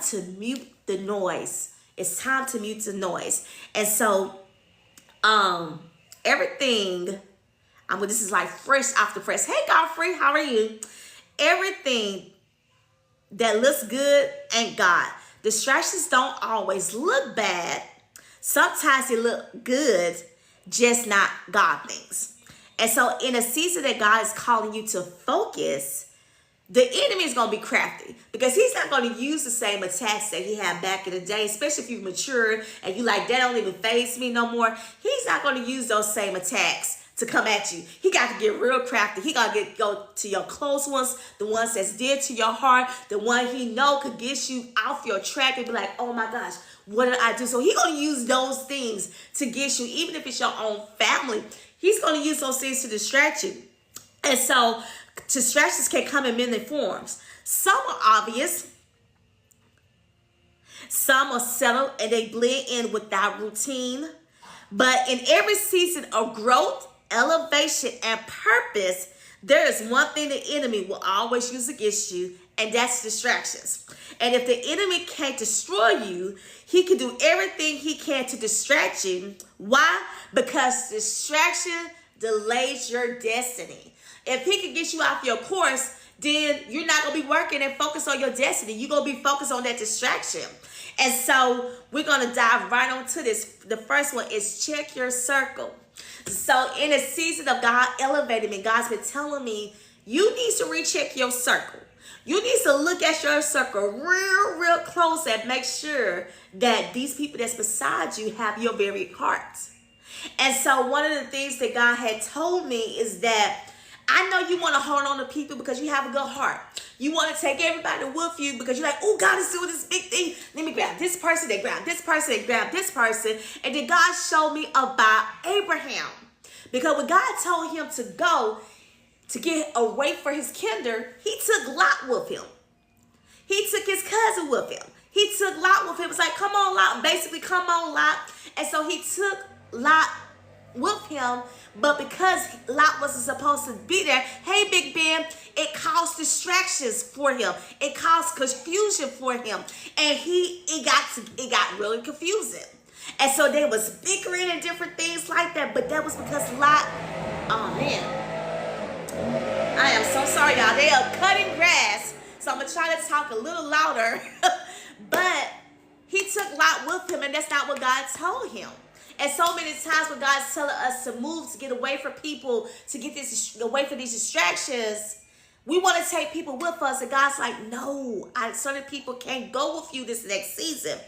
time to mute the noise. It's time to mute the noise. And so, everything, this is like fresh off the press. Hey, Godfrey, how are you? Everything that looks good ain't God. Distractions don't always look bad. Sometimes they look good, just not God things. And so in a season that God is calling you to focus, the enemy is going to be crafty because he's not going to use the same attacks that he had back in the day, especially if you've matured and you like, that don't even faze me no more. He's not going to use those same attacks to come at you. He got to get real crafty. He got to go to your close ones, the ones that's dear to your heart, the one he know could get you off your track and be like, oh my gosh, what did I do? So he's going to use those things to get you, even if it's your own family. He's going to use those things to distract you. And so distractions can come in many forms. Some are obvious. Some are subtle and they blend in without routine. But in every season of growth, elevation, and purpose, there is one thing the enemy will always use against you, and that's distractions. And if the enemy can't destroy you, he can do everything he can to distract you. Why? Because distraction delays your destiny. If he can get you off your course, then you're not going to be working and focus on your destiny. You're going to be focused on that distraction. And so we're going to dive right on to this. The first one is check your circle. So in a season of God elevating me, God's been telling me, you need to recheck your circle. You need to look at your circle real close and make sure that these people that's beside you have your very heart. And so one of the things that God had told me is that I know you want to hold on to people because you have a good heart. You want to take everybody with you because you're like, oh, God is doing this big thing. Let me grab this person, they grab this person, they grab this person. And then God showed me about Abraham. Because when God told him to go to get away for his kinder, he took Lot with him. He took his cousin with him. He took Lot with him. It's like, come on, Lot. Basically, come on, Lot. And so he took Lot with him, but because Lot wasn't supposed to be there, hey, Big Ben, it caused distractions for him. It caused confusion for him, and it got really confusing. And so they was bickering and different things like that, but that was because Lot, oh man, I am so sorry, y'all. They are cutting grass, so I'm gonna try to talk a little louder, but he took Lot with him, and that's not what God told him. And so many times when God's telling us to move, to get away from people, to get away from these distractions, we want to take people with us. And God's like, no, certain people can't go with you this next season.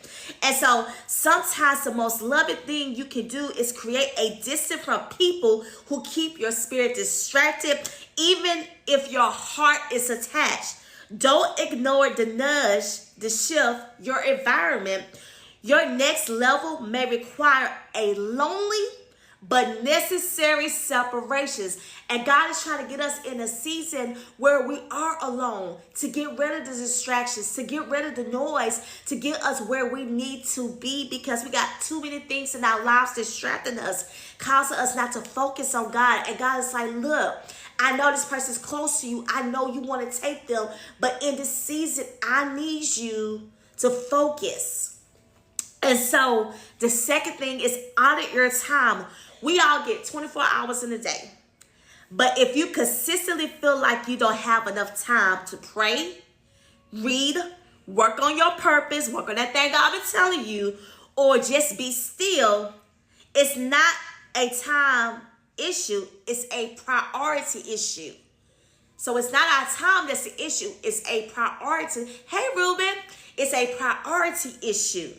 And so sometimes the most loving thing you can do is create a distance from people who keep your spirit distracted, even if your heart is attached. Don't ignore the nudge, the shift, your environment. Your next level may require a lonely but necessary separations. And God is trying to get us in a season where we are alone, to get rid of the distractions, to get rid of the noise, to get us where we need to be, because we got too many things in our lives distracting us, causing us not to focus on God. And God is like, look, I know this person's close to you. I know you want to take them, but in this season, I need you to focus. And so the second thing is audit your time. We all get 24 hours in a day. But if you consistently feel like you don't have enough time to pray, read, work on your purpose, work on that thing God been telling you, or just be still, it's not a time issue. It's a priority issue. So it's not our time that's the issue. It's a priority. Hey, Ruben, it's a priority issue.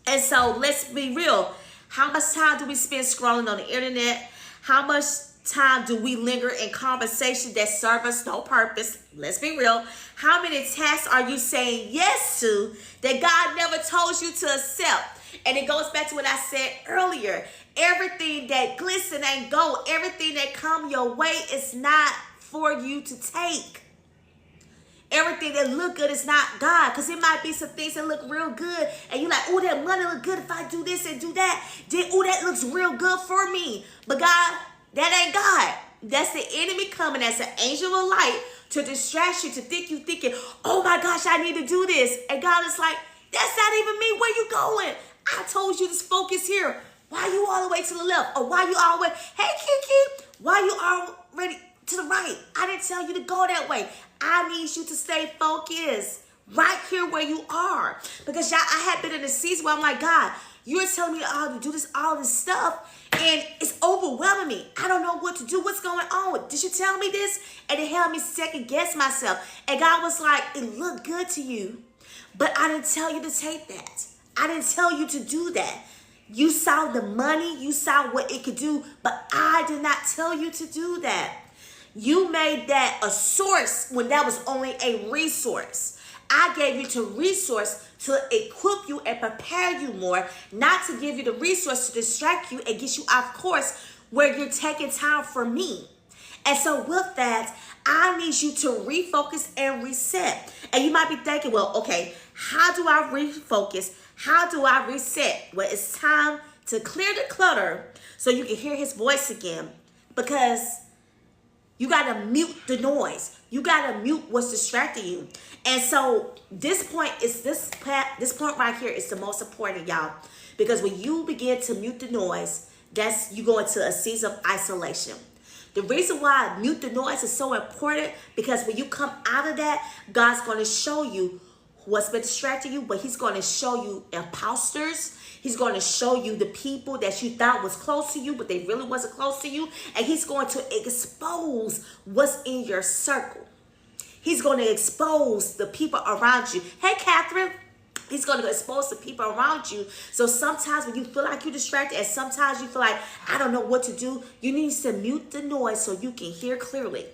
And so let's be real. How much time do we spend scrolling on the internet? How much time do we linger in conversations that serve us no purpose? Let's be real. How many tasks are you saying yes to that God never told you to accept? And it goes back to what I said earlier. Everything that glisten and gold, everything that come your way is not for you to take. Everything that look good is not God, because it might be some things that look real good, and you're like, oh, that money look good if I do this and do that. Then, oh, that looks real good for me. But God, that ain't God. That's the enemy coming as an angel of light to distract you, to think you thinking, oh my gosh, I need to do this. And God is like, that's not even me. Where you going? I told you to focus here. Why you all the way to the left? Or why you all the way, hey Kiki, why you already to the right? I didn't tell you to go that way. I need you to stay focused right here where you are. Because y'all, I had been in a season where I'm like, God, you're telling me to do this, all this stuff, and it's overwhelming me. I don't know what to do. What's going on? Did you tell me this? And it helped me second guess myself. And God was like, it looked good to you, but I didn't tell you to take that. I didn't tell you to do that. You saw the money, you saw what it could do, but I did not tell you to do that. You made that a source when that was only a resource. I gave you to resource to equip you and prepare you more, not to give you the resource to distract you and get you off course where you're taking time for me. And so with that, I need you to refocus and reset. And you might be thinking, well, okay, how do I refocus? How do I reset? Well, it's time to clear the clutter so you can hear his voice again, because you got to mute the noise. You got to mute what's distracting you. And so this point right here is the most important, y'all, because when you begin to mute the noise, that's you go into a season of isolation. The reason why mute the noise is so important, because when you come out of that, God's going to show you what's been distracting you, but he's going to show you imposters. He's going to show you the people that you thought was close to you, but they really wasn't close to you. And he's going to expose what's in your circle. He's going to expose the people around you. Hey, Catherine. He's going to expose the people around you. So sometimes when you feel like you're distracted, and sometimes you feel like, I don't know what to do, you need to mute the noise so you can hear clearly.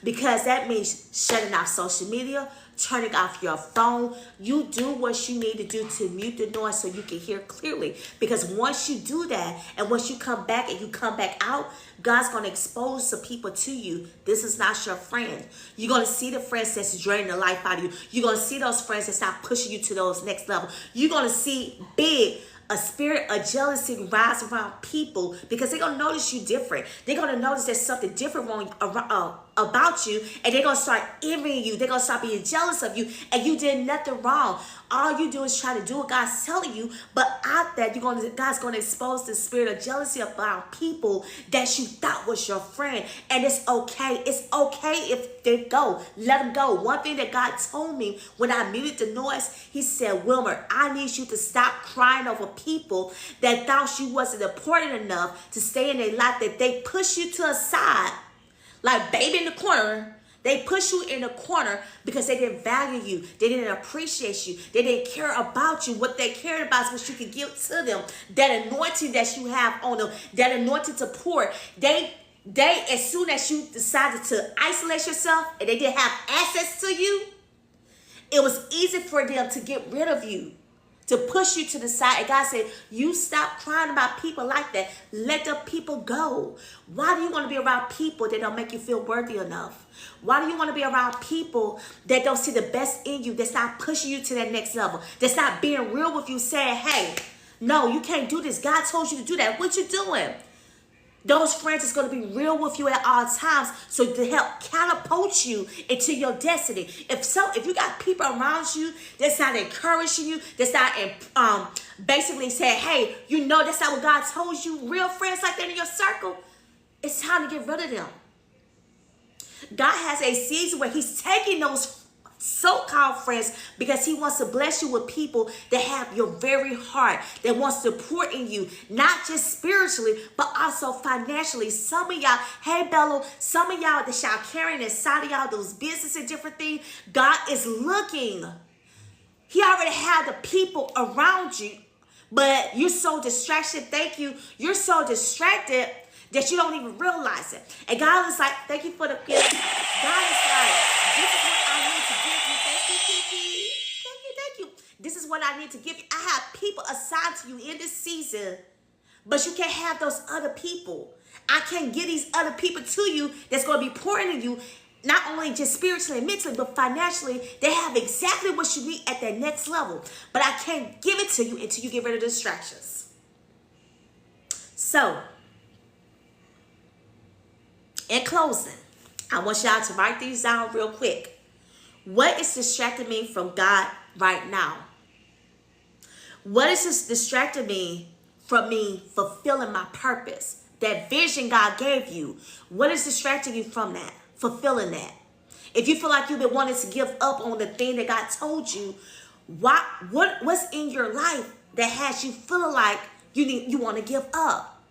Because that means shutting off social media, turning off your phone. You do what you need to do to mute the noise so you can hear clearly. Because once you do that, and once you come back and you come back out, God's going to expose some people to you. This is not your friend. You're going to see the friends that's draining the life out of you. You're going to see those friends that's not pushing you to those next level. You're going to see a spirit of jealousy rise around people, because they're going to notice you different. They're going to notice there's something different wrong about you, and they're going to start envying you. They're going to start being jealous of you, and you did nothing wrong. All you do is try to do what God's telling you, but out there, God's going to expose the spirit of jealousy about people that you thought was your friend, and it's okay. It's okay if they go. Let them go. One thing that God told me when I muted the noise, he said, Wilmer, I need you to stop crying over people that thought you wasn't important enough to stay in their life, that they push you to a side, like baby in the corner. They push you in the corner because they didn't value you. They didn't appreciate you. They didn't care about you. What they cared about is what you could give to them. That anointing that you have on them, that anointing to pour. They, as soon as you decided to isolate yourself and they didn't have access to you, it was easy for them to get rid of you, to push you to the side. And God said, you stop crying about people like that. Let the people go. Why do you want to be around people that don't make you feel worthy enough? Why do you want to be around people that don't see the best in you, that's not pushing you to that next level, that's not being real with you, saying, hey, no, you can't do this. God told you to do that. What you doing? Those friends is going to be real with you at all times, so to help catapult you into your destiny. If you got people around you that's not encouraging you, that's not basically saying, hey, you know that's not what God told you, real friends like that in your circle, it's time to get rid of them. God has a season where he's taking those so-called friends because he wants to bless you with people that have your very heart, that wants to pour in you, not just spiritually, but also financially. Some of y'all, hey Bello, some of y'all that y'all carrying inside of y'all, those business and different things, God is looking. He already had the people around you, but you're so distracted. Thank you. You're so distracted that you don't even realize it. And God is like, thank you for the gift. God is like, this is what I need to give you. Thank you, Kiki. Thank you. This is what I need to give you. I have people assigned to you in this season, but you can't have those other people. I can't get these other people to you that's going to be pouring in you, not only just spiritually and mentally, but financially. They have exactly what you need at that next level. But I can't give it to you until you get rid of distractions. So, in closing, I want y'all to write these down real quick. What is distracting me from God right now? What is this distracting me from me fulfilling my purpose? That vision God gave you. What is distracting you from that? Fulfilling that. If you feel like you've been wanting to give up on the thing that God told you, what's in your life that has you feeling like you want to give up?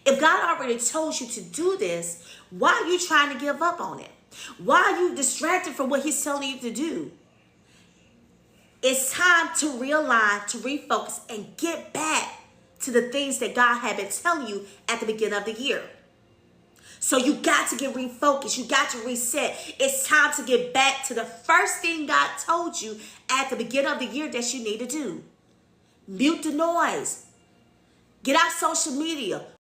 If God already told you to do this, why are you trying to give up on it? Why are you distracted from what he's telling you to do? It's time to realign, to refocus, and get back to the things that God had been telling you at the beginning of the year. So you got to get refocused. You got to reset. It's time to get back to the first thing God told you at the beginning of the year that you need to do. Mute the noise. Get off social media.